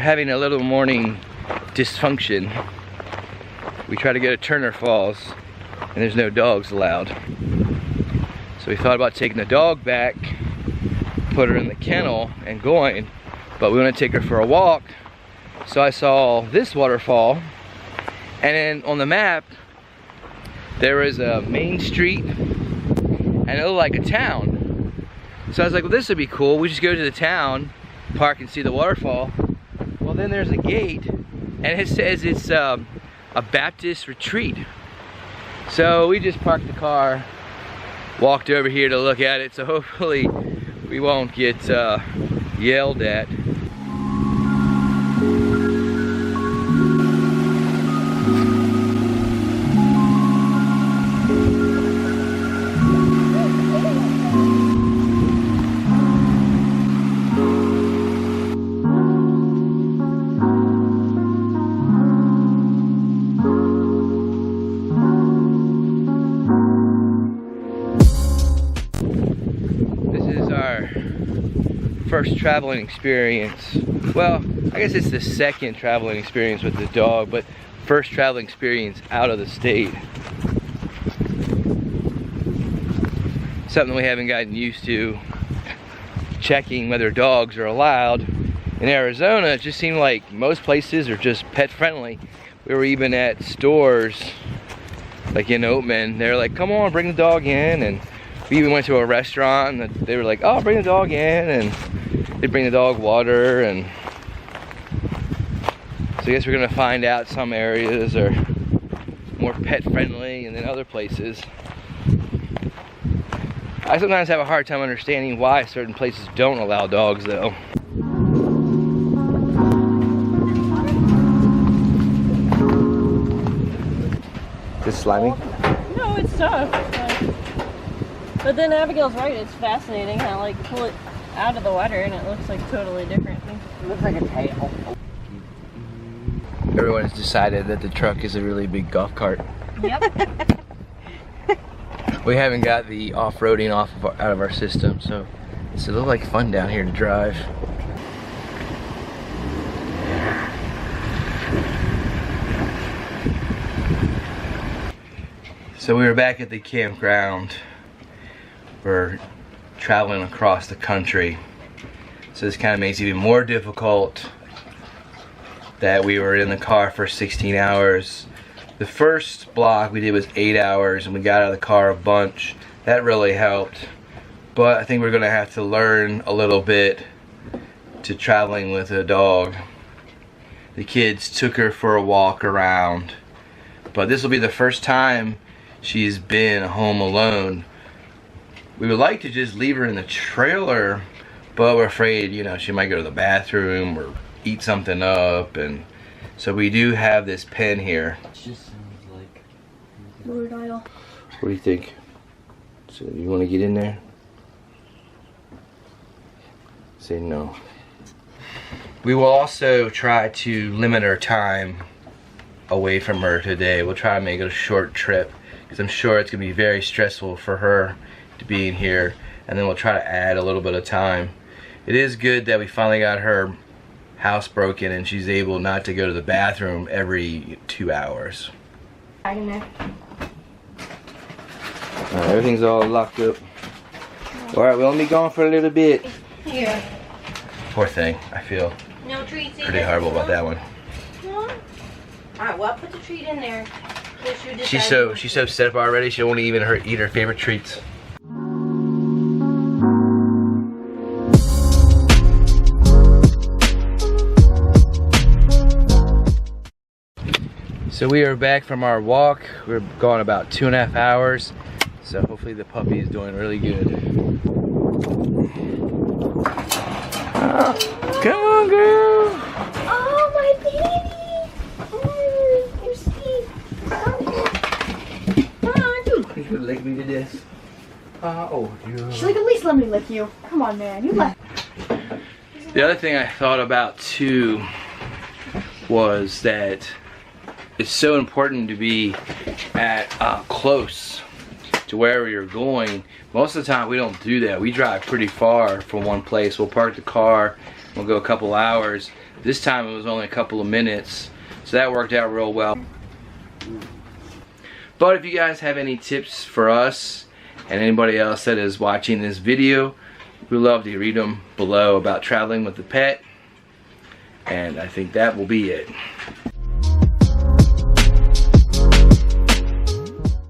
having a little morning dysfunction. We tried to go to Turner Falls and there's no dogs allowed. So we thought about taking the dog back, put her in the kennel and going, but we want to take her for a walk. So I saw this waterfall, and then on the map there was a main street and it looked like a town. So I was like, well, this would be cool. We just go to the town, park and see the waterfall. Well, then there's a gate and it says it's a Baptist retreat. So we just parked the car, walked over here to look at it, so hopefully we won't get yelled at. First traveling experience. Well, I guess it's the second traveling experience with the dog, but first traveling experience out of the state. Something we haven't gotten used to, checking whether dogs are allowed. In Arizona, it just seemed like most places are just pet friendly. We were even at stores, like in Oatman, they're like, come on, bring the dog in. And we even went to a restaurant and they were like, oh, bring the dog in, and they bring the dog water. And so I guess we're gonna find out some areas are more pet friendly and then other places. I sometimes have a hard time understanding why certain places don't allow dogs though. Is this slimy? No, it's tough. But then Abigail's right, it's fascinating how like pull it out of the water and it looks like totally different. It looks like a tail. Everyone's decided that the truck is a really big golf cart. Yep. We haven't got the off-roading out of our system, so it's a little like fun down here to drive. So we were back at the campground. We're traveling across the country, so this kind of makes it even more difficult that we were in the car for 16 hours. The first block we did was 8 hours and we got out of the car a bunch. That really helped, but I think we're gonna have to learn a little bit to traveling with a dog. The kids took her for a walk around, but this will be the first time she's been home alone. We would like to just leave her in the trailer, but we're afraid, you know, she might go to the bathroom or eat something up, and so we do have this pen here. It just sounds like Lord Isle. What do you think? So you want to get in there? Say no. We will also try to limit our time away from her today. We'll try to make it a short trip because I'm sure it's going to be very stressful for her to be in here, and then we'll try to add a little bit of time. It is good that we finally got her house broken and she's able not to go to the bathroom every 2 hours. Back in there. Alright, everything's all locked up. Alright, we'll only be gone for a little bit. Here. Poor thing, I feel No treats pretty horrible about that one. No. Alright, well, put the treat in there. She's so set up already, she won't even eat her favorite treats. So we are back from our walk. We're gone about 2.5 hours. So hopefully the puppy is doing really good. Oh, come on, girl. Oh, my baby. Oh, you're sweet. Come on. You could lick me to this. Oh, yeah. She's like, at least let me lick you. Come on, man. You left. The other thing I thought about too was that it's so important to be at close to wherever you're going. Most of the time we don't do that. We drive pretty far from one place. We'll park the car we'll go a couple hours. This time it was only a couple of minutes, so that worked out real well. But if you guys have any tips for us and anybody else that is watching this video, we'd love to read them below about traveling with the pet. And I think that will be it.